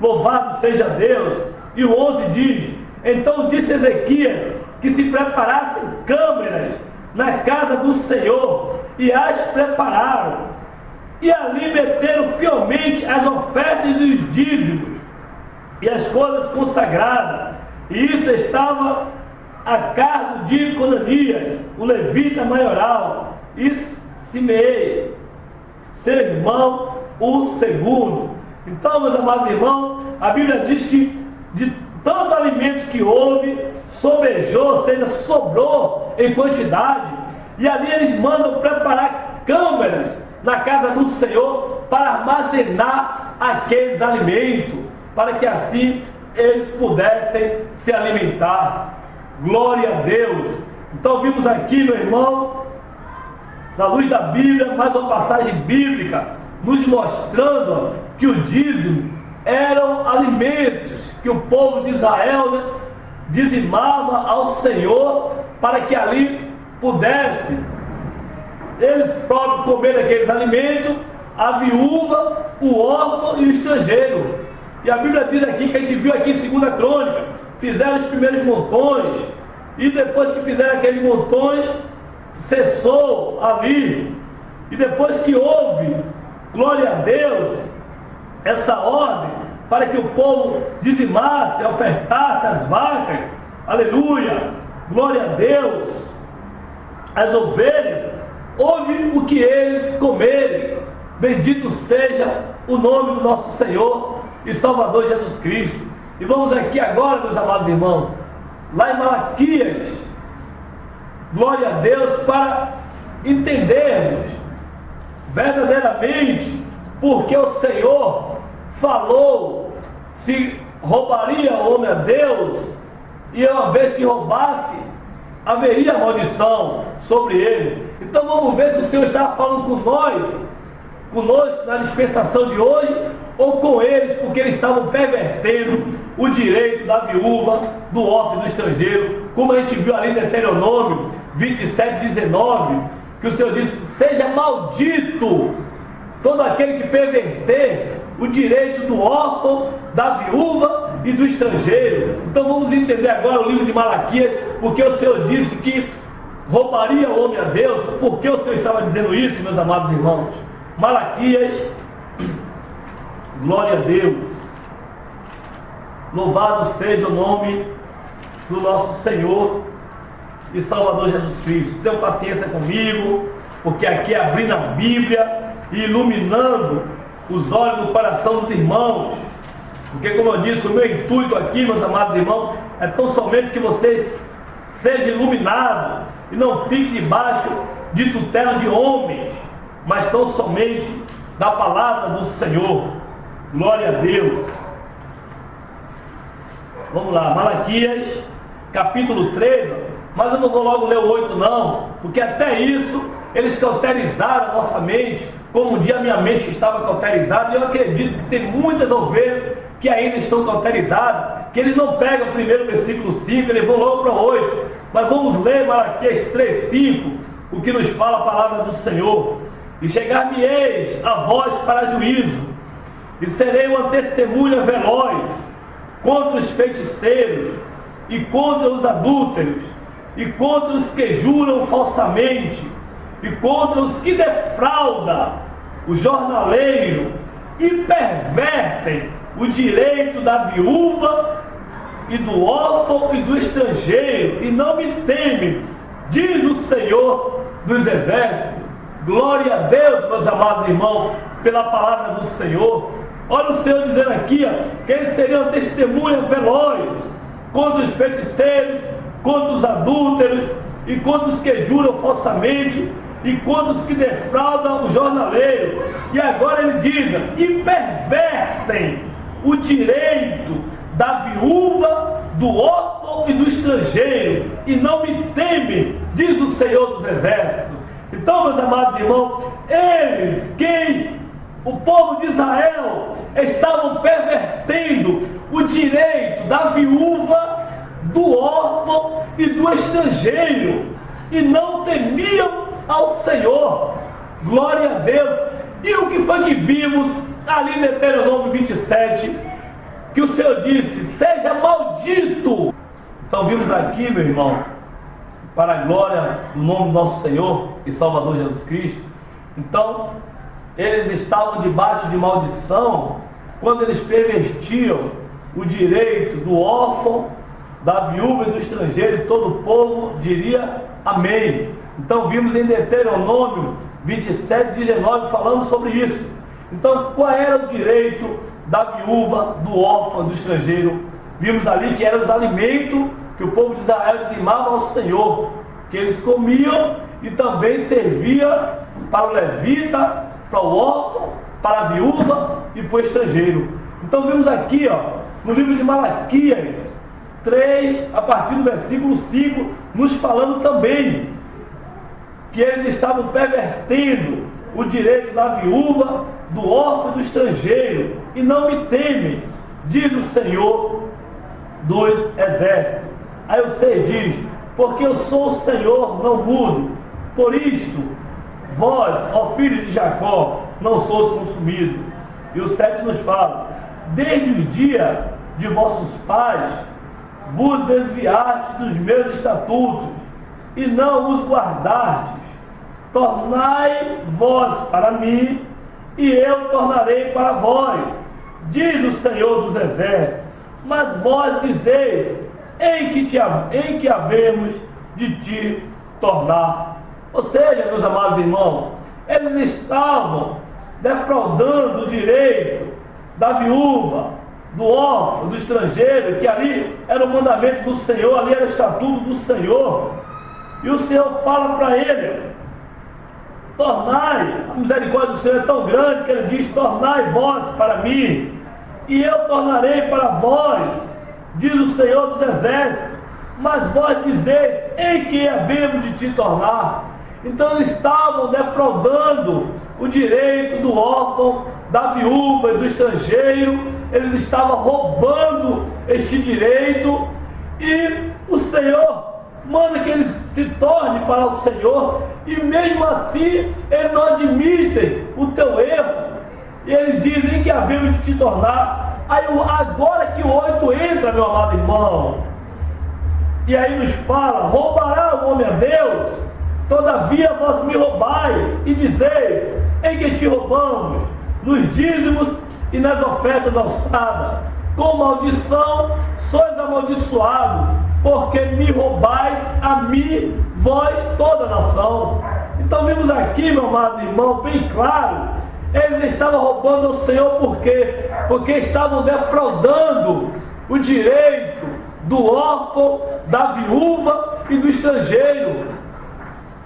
louvado seja Deus. E o 11 diz: então disse Ezequias que se preparassem câmeras na casa do Senhor, e as prepararam, e ali meteram fielmente as ofertas e os dízimos e as coisas consagradas, e isso estava a cargo de Conanias, o levita maioral, e Simei, seu irmão, o segundo. Então, meus amados irmãos, a Bíblia diz que de tanto alimento que houve, sobejou, ou seja, sobrou em quantidade, e ali eles mandam preparar câmeras na casa do Senhor para armazenar aqueles alimentos, para que assim eles pudessem se alimentar. Glória a Deus. Então vimos aqui, meu irmão, na luz da Bíblia, mais uma passagem bíblica, nos mostrando que o dízimo eram alimentos que o povo de Israel, dizimava ao Senhor, para que ali pudesse eles próprios comer aqueles alimentos, a viúva, o órfão e o estrangeiro. E a Bíblia diz aqui, que a gente viu aqui em 2 Crônica, fizeram os primeiros montões, e depois que fizeram aqueles montões, cessou ali. E depois que houve, glória a Deus, essa ordem para que o povo dizimasse, ofertasse as vacas, aleluia, glória a Deus, as ovelhas, houve o que eles comerem. Bendito seja o nome do nosso Senhor e Salvador Jesus Cristo. E vamos aqui agora, meus amados irmãos, lá em Malaquias, glória a Deus, para entendermos verdadeiramente porque o Senhor falou se roubaria o homem a Deus, e uma vez que roubasse, haveria maldição sobre eles. Então vamos ver se o Senhor está falando conosco na dispensação de hoje, ou com eles, porque eles estavam pervertendo o direito da viúva, do órfão e do estrangeiro, como a gente viu ali em Deuteronômio 27:19, que o Senhor disse: seja maldito todo aquele que perverter o direito do órfão, da viúva e do estrangeiro. Então vamos entender agora o livro de Malaquias, porque o Senhor disse que roubaria o homem a Deus. Por que o Senhor estava dizendo isso, meus amados irmãos? Malaquias, glória a Deus, louvado seja o nome do nosso Senhor e Salvador Jesus Cristo. Tenham paciência comigo, porque aqui é abrindo a Bíblia e iluminando os olhos do coração dos irmãos, porque, como eu disse, o meu intuito aqui, meus amados irmãos, é tão somente que vocês sejam iluminados e não fiquem debaixo de tutela de homens, mas tão somente da palavra do Senhor. Glória a Deus. Vamos lá, Malaquias capítulo 13, mas eu não vou logo ler o 8 não, porque até isso eles cauterizaram a nossa mente, como um dia a minha mente estava cauterizada, e eu acredito que tem muitas ovelhas que ainda estão cauterizadas, que eles não pegam o primeiro versículo 5, eles vão logo para o 8, mas vamos ler Malaquias 3:5, o que nos fala a palavra do Senhor. E chegar-me-eis a vós para juízo, e serei uma testemunha veloz contra os feiticeiros, e contra os adúlteros, e contra os que juram falsamente, e contra os que defraudam o jornaleiro, e pervertem o direito da viúva, e do órfão e do estrangeiro, e não me temem, diz o Senhor dos exércitos. Glória a Deus, meus amados irmãos, pela palavra do Senhor. Olha o Senhor dizendo aqui, que eles seriam testemunhas velozes contra os feiticeiros, contra os adúlteros, e contra os que juram falsamente, e contra os que defraudam o jornaleiro. E agora ele diz: e pervertem o direito da viúva, do órfão e do estrangeiro, e não me temem, diz o Senhor dos exércitos. Então, meus amados irmãos, eles, o povo de Israel, estavam pervertendo o direito da viúva, do órfão e do estrangeiro, e não temiam ao Senhor. Glória a Deus. E o que foi que vimos ali em Deuteronômio 27, que o Senhor disse: seja maldito. Então vimos aqui, meu irmão, para a glória do nome do nosso Senhor e Salvador Jesus Cristo. Então, eles estavam debaixo de maldição quando eles pervertiam o direito do órfão, da viúva e do estrangeiro, e todo o povo diria amém. Então vimos em Deuteronômio 27:19 falando sobre isso. Então, qual era o direito da viúva, do órfão, do estrangeiro? Vimos ali que eram os alimentos que o povo de Israel dizimava ao Senhor, que eles comiam, e também servia para o levita, para o órfão, para a viúva e para o estrangeiro. Então vimos aqui, no livro de Malaquias 3, a partir do versículo 5, nos falando também que eles estavam pervertendo o direito da viúva, do órfão e do estrangeiro, e não me temem, diz o Senhor dos exércitos. Aí o 6 diz: porque eu sou o Senhor, não mudo. Por isto, vós, ó filhos de Jacó, não sois consumidos. E o 7 nos fala: desde os dias de vossos pais, vos desviastes dos meus estatutos, e não os guardastes. Tornai vós para mim, e eu tornarei para vós, diz o Senhor dos exércitos. Mas vós dizeis: em que havemos de te tornar. Ou seja, meus amados irmãos, eles estavam defraudando o direito da viúva, do órfão, do estrangeiro, que ali era o mandamento do Senhor, ali era o estatuto do Senhor. E o Senhor fala para ele: tornai, a misericórdia do Senhor é tão grande que ele diz: tornai vós para mim, e eu tornarei para vós, diz o Senhor dos exércitos. Mas vós dizeis: em que havemos de te tornar? Então eles estavam defraudando o direito do órfão, da viúva e do estrangeiro. Eles estavam roubando este direito, e o Senhor manda que eles se tornem para o Senhor, e mesmo assim eles não admitem o teu erro, e eles dizem: que havemos de te tornar. Aí agora que o 8 entra, meu amado irmão, e aí nos fala: roubará o homem a Deus? Todavia vós me roubais, e dizeis: em que te roubamos? Nos dízimos e nas ofertas alçadas. Com maldição sois amaldiçoados, porque me roubais a mim, vós, toda a nação. Então vimos aqui, meu amado irmão, bem claro, eles estavam roubando ao Senhor. Por quê? Porque estavam defraudando o direito do órfão, da viúva e do estrangeiro.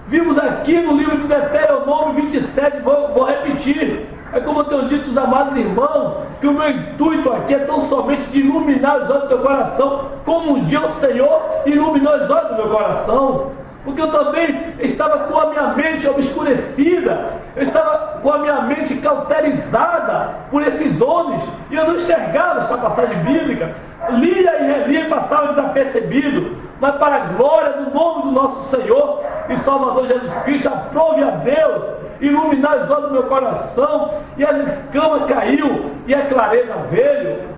Vimos aqui no livro de Deuteronômio 27, vou repetir. É como eu tenho dito, os amados irmãos, que o meu intuito aqui é tão somente de iluminar os olhos do teu coração, como um dia o Senhor iluminou os olhos do meu coração. Porque eu também estava com a minha mente obscurecida, eu estava com a minha mente cauterizada por esses homens, e eu não enxergava essa passagem bíblica, lia e relia e passava desapercebido. Mas para a glória do nome do nosso Senhor e Salvador Jesus Cristo, aprove a Deus iluminar os olhos do meu coração, e a escama caiu e a clareza veio.